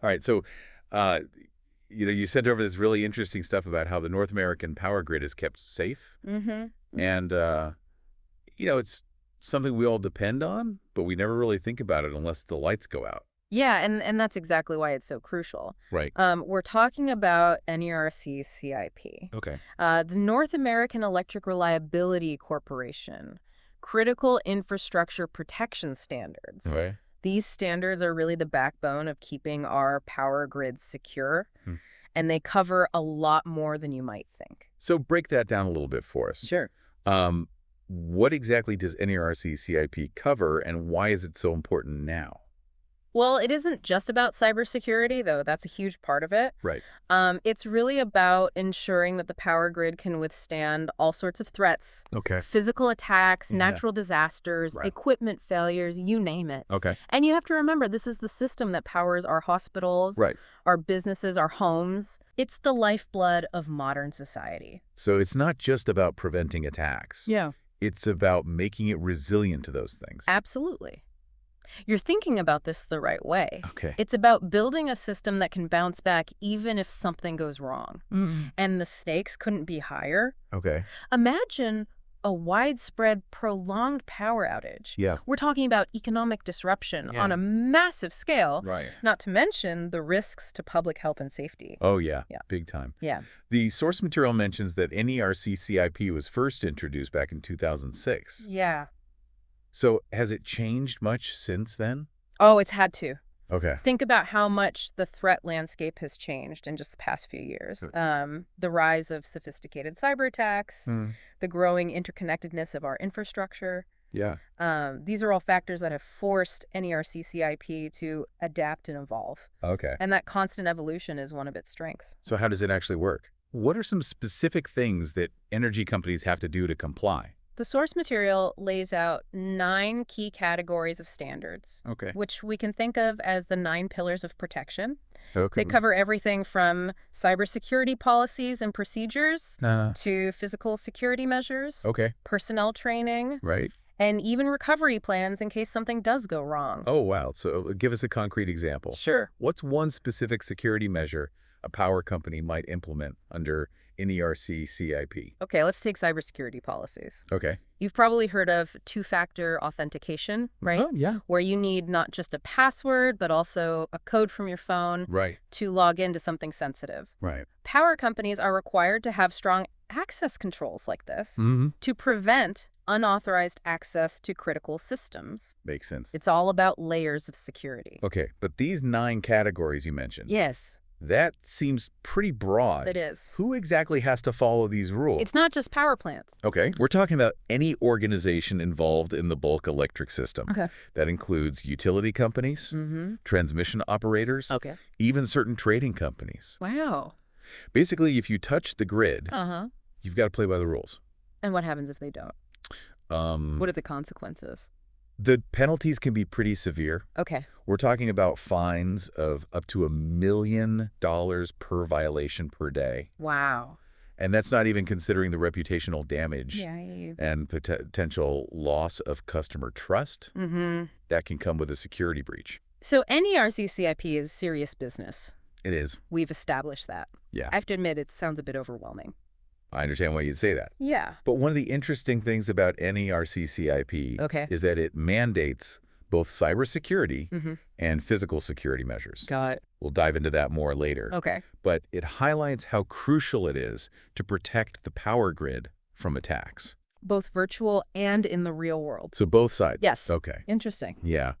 All right. So, uh, you sent over this really interesting stuff about how the North American power grid is kept safe. Mm-hmm. And, it's something we all depend on, but we never really think about it unless the lights go out. Yeah, and that's exactly why it's so crucial. Right. We're talking about NERC CIP, Okay. the North American Electric Reliability Corporation, Critical Infrastructure Protection Standards. Okay. These standards are really the backbone of keeping our power grids secure, Hmm. and they cover a lot more than you might think. So break that down a little bit for us. Sure. Um, what exactly does NERC CIP cover, and why is it so important now? Well, it isn't just about cybersecurity, though. That's a huge part of it. Right. It's really about ensuring that the power grid can withstand all sorts of threats, Okay. physical attacks, Yeah. natural disasters, Right. equipment failures, you name it. Okay. And you have to remember, this is the system that powers our hospitals, Right. our businesses, our homes. It's the lifeblood of modern society. So it's not just about preventing attacks. Yeah. It's about making it resilient to those things. Absolutely. You're thinking about this the right way. Okay. It's about building a system that can bounce back even if something goes wrong. And the stakes couldn't be higher. Okay. Imagine a widespread, prolonged power outage. Yeah. We're talking about economic disruption Yeah. on a massive scale, Right. not to mention the risks to public health and safety. Oh, yeah. Yeah. Big time. Yeah. The source material mentions that NERC CIP was first introduced back in 2006. Yeah. So has it changed much since then? Oh, it's had to. Okay. Think about how much the threat landscape has changed in just the past few years. The rise of sophisticated cyber attacks, the growing interconnectedness of our infrastructure. Yeah. These are all factors that have forced NERC CIP to adapt and evolve. Okay. And that constant evolution is one of its strengths. So how does it actually work? What are some specific things that energy companies have to do to comply? The source material lays out 9 key categories of standards, Okay. which we can think of as the 9 pillars of protection. Okay. They cover everything from cybersecurity policies and procedures to physical security measures, Okay. personnel training, Right. and even recovery plans in case something does go wrong. Oh, wow. So give us a concrete example. Sure. What's one specific security measure a power company might implement under NERC CIP? Okay, let's take cybersecurity policies. Okay. You've probably heard of two-factor authentication, right? Oh, yeah. Where you need not just a password, but also a code from your phone Right. to log into something sensitive. Right. Power companies are required to have strong access controls like this to prevent unauthorized access to critical systems. Makes sense. It's all about layers of security. Okay. But these 9 categories you mentioned, Yes, that seems pretty broad. it is. Who exactly has to follow these rules? It's not just power plants. Okay. We're talking about any organization involved in the bulk electric system. Okay. That includes utility companies, transmission operators, Okay. even certain trading companies. Wow. Basically, if you touch the grid, Uh-huh. you've got to play by the rules. And what happens if they don't? What are the consequences? The penalties can be pretty severe. Okay. We're talking about fines of up to $1 million per violation per day. Wow. And that's not even considering the reputational damage Yeah. and potential loss of customer trust that can come with a security breach. So NERC CIP is serious business. It is. We've established that. Yeah. I have to admit, it sounds a bit overwhelming. I understand why you'd say that. Yeah. But one of the interesting things about NERC CIP Okay. is that it mandates both cybersecurity and physical security measures. Got it. We'll dive into that more later. Okay. But it highlights how crucial it is to protect the power grid from attacks. Both virtual and in the real world. So both sides? Yes. Okay. Interesting. Yeah.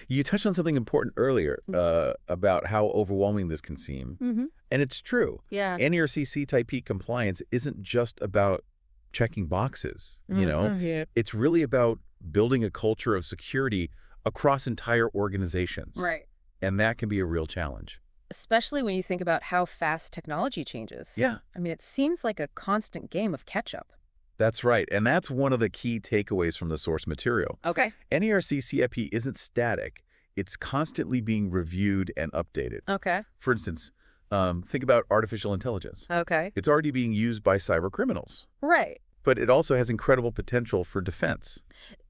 You touched on something important earlier about how overwhelming this can seem. And it's true. Yeah. NERC CIP compliance isn't just about checking boxes, Yeah. It's really about building a culture of security across entire organizations. Right. And that can be a real challenge. Especially when you think about how fast technology changes. Yeah. I mean, it seems like a constant game of catch-up. That's right. And that's one of the key takeaways from the source material. Okay. NERC CIP isn't static. It's constantly being reviewed and updated. Okay. For instance, think about artificial intelligence. Okay. It's already being used by cyber criminals, Right. but it also has incredible potential for defense.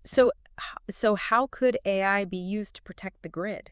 So how could AI be used to protect the grid?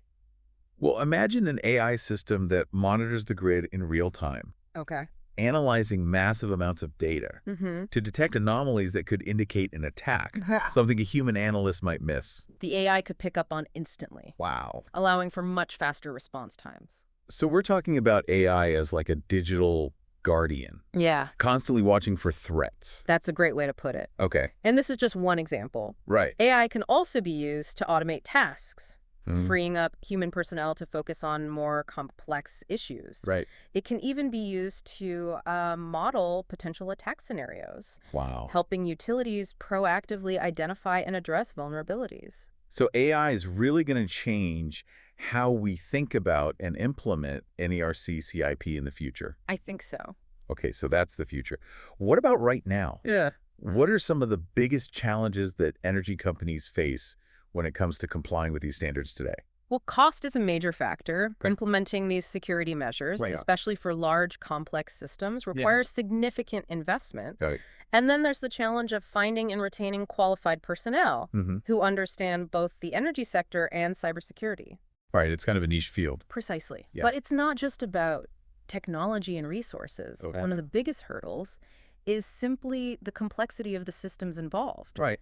Well, imagine an AI system that monitors the grid in real time, Okay. analyzing massive amounts of data Mm-hmm. to detect anomalies that could indicate an attack, something a human analyst might miss. The AI could pick up on instantly, Wow. allowing for much faster response times. So we're talking about AI as like a digital guardian, Yeah, constantly watching for threats. that's a great way to put it. Okay. And this is just one example. Right. AI can also be used to automate tasks, Mm, freeing up human personnel to focus on more complex issues. right. It can even be used to model potential attack scenarios, Wow. helping utilities proactively identify and address vulnerabilities. So AI is really going to change how we think about and implement NERC CIP in the future. I think so. Okay, so that's the future. What about right now? Yeah. What are some of the biggest challenges that energy companies face when it comes to complying with these standards today? Well, cost is a major factor. Okay. Implementing these security measures, Right on. especially for large, complex systems, requires significant investment. Okay. And then there's the challenge of finding and retaining qualified personnel Mm-hmm. who understand both the energy sector and cybersecurity. Right, it's kind of a niche field. Precisely. Yeah. But it's not just about technology and resources. Okay. One of the biggest hurdles is simply the complexity of the systems involved. Right.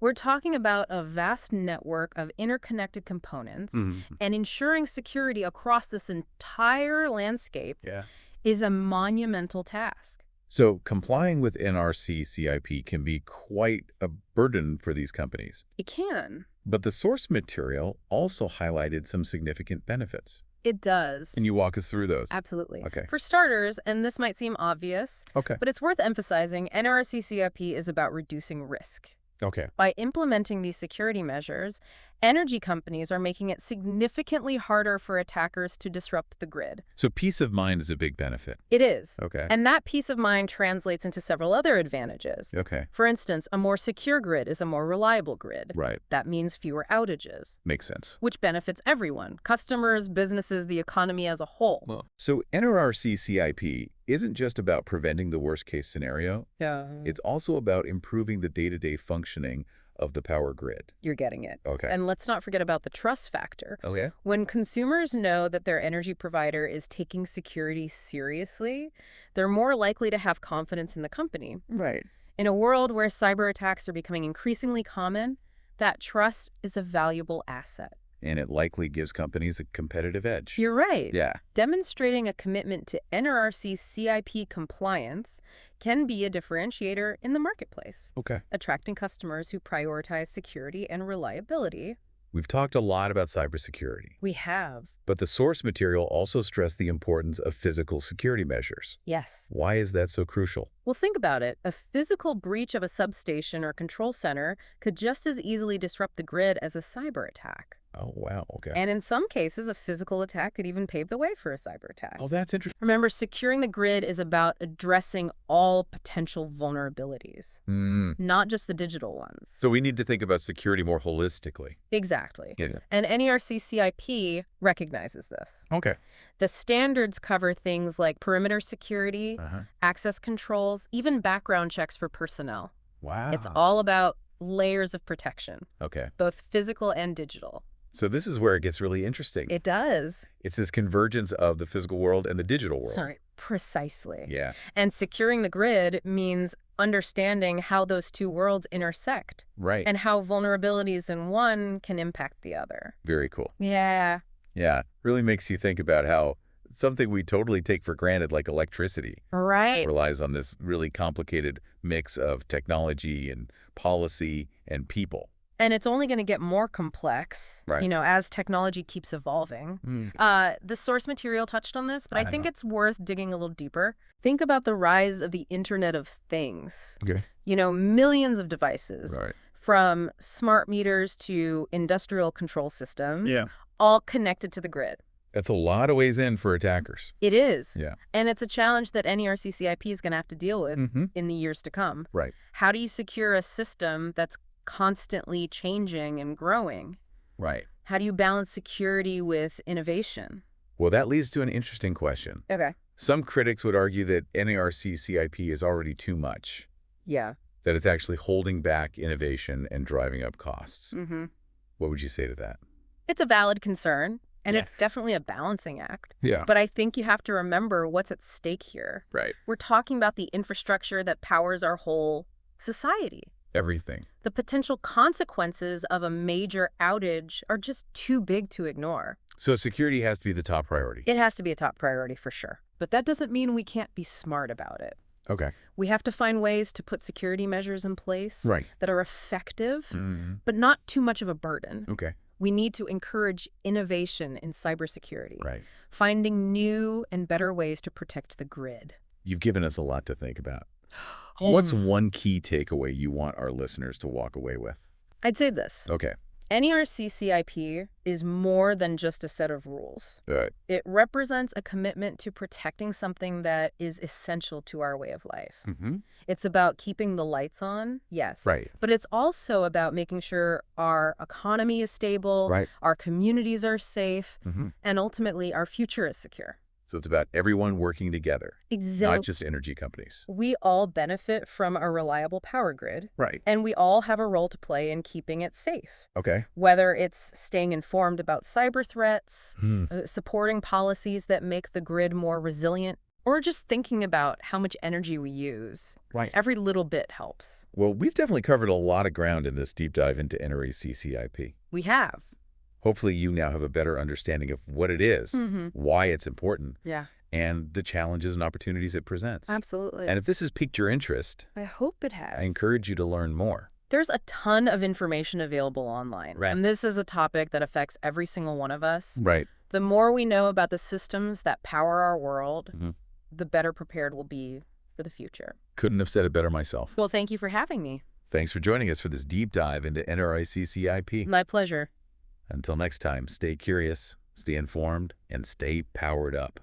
We're talking about a vast network of interconnected components, Mm-hmm. and ensuring security across this entire landscape Yeah. is a monumental task. So complying with NRC CIP can be quite a burden for these companies. It can. But the source material also highlighted some significant benefits. It does. Can you walk us through those? Absolutely. Okay. For starters, and this might seem obvious, Okay. but it's worth emphasizing, NRC CIP is about reducing risk. Okay. By implementing these security measures, energy companies are making it significantly harder for attackers to disrupt the grid. So peace of mind is a big benefit. It is. Okay. And that peace of mind translates into several other advantages. Okay. For instance, a more secure grid is a more reliable grid. Right. That means fewer outages, Makes sense. which benefits everyone, customers, businesses, the economy as a whole. So NRC CIP isn't just about preventing the worst case scenario. Yeah. It's also about improving the day-to-day functioning of the power grid. You're getting it. Okay. And let's not forget about the trust factor. Oh, yeah? When consumers know that their energy provider is taking security seriously, they're more likely to have confidence in the company. Right. In a world where cyber attacks are becoming increasingly common, that trust is a valuable asset. And it likely gives companies a competitive edge. You're right. Yeah. Demonstrating a commitment to NRC CIP compliance can be a differentiator in the marketplace, Okay. attracting customers who prioritize security and reliability. We've talked a lot about cybersecurity, We have. but the source material also stressed the importance of physical security measures. Yes. Why is that so crucial? Well, think about it. A physical breach of a substation or control center could just as easily disrupt the grid as a cyber attack. Oh, wow. Okay. And in some cases, a physical attack could even pave the way for a cyber attack. Oh, that's interesting. Remember, securing the grid is about addressing all potential vulnerabilities, not just the digital ones. So we need to think about security more holistically. Exactly. Yeah. And NERC CIP recognizes this. Okay. The standards cover things like perimeter security, access controls, even background checks for personnel. Wow. It's all about layers of protection, Okay. both physical and digital. So this is where it gets really interesting. It does. It's this convergence of the physical world and the digital world. Sorry, precisely. Yeah. And securing the grid means understanding how those two worlds intersect Right. and how vulnerabilities in one can impact the other. Very cool. Yeah. Yeah. Really makes you think about how something we totally take for granted, like electricity, Right. relies on this really complicated mix of technology and policy and people. And it's only going to get more complex, Right. as technology keeps evolving. The source material touched on this, but I think it's worth digging a little deeper. Think about the rise of the Internet of Things. Okay. Millions of devices, Right. from smart meters to industrial control systems, Yeah. all connected to the grid. That's a lot of ways in for attackers. It is. Yeah. And it's a challenge that NERC CIP is going to have to deal with Mm-hmm. in the years to come. Right. How do you secure a system that's constantly changing and growing? Right. How do you balance security with innovation? Well, that leads to an interesting question. Okay. Some critics would argue that NERC CIP is already too much, Yeah. that it's actually holding back innovation and driving up costs. Mm-hmm. What would you say to that? It's a valid concern. And it's definitely a balancing act. Yeah. But I think you have to remember what's at stake here. Right. We're talking about the infrastructure that powers our whole society. Everything. The potential consequences of a major outage are just too big to ignore. So security has to be the top priority. It has to be a top priority for sure. But that doesn't mean we can't be smart about it. Okay. We have to find ways to put security measures in place that are effective, but not too much of a burden. Okay. We need to encourage innovation in cybersecurity, Right. finding new and better ways to protect the grid. You've given us a lot to think about. What's one key takeaway you want our listeners to walk away with? I'd say this. Okay. NERC CIP is more than just a set of rules. It represents a commitment to protecting something that is essential to our way of life. It's about keeping the lights on, yes. Right. But it's also about making sure our economy is stable, our communities are safe, and ultimately our future is secure. So it's about everyone working together, not just energy companies. We all benefit from a reliable power grid. Right. And we all have a role to play in keeping it safe. Okay. Whether it's staying informed about cyber threats, supporting policies that make the grid more resilient, or just thinking about how much energy we use. Right. Every little bit helps. Well, we've definitely covered a lot of ground in this deep dive into NERC CIP. We have. Hopefully you now have a better understanding of what it is, why it's important, and the challenges and opportunities it presents. Absolutely. And if this has piqued your interest, I hope it has. I encourage you to learn more. There's a ton of information available online. Right. And this is a topic that affects every single one of us. Right. The more we know about the systems that power our world, the better prepared we'll be for the future. Couldn't have said it better myself. Well, thank you for having me. Thanks for joining us for this deep dive into NERC CIP. My pleasure. Until next time, stay curious, stay informed, and stay powered up.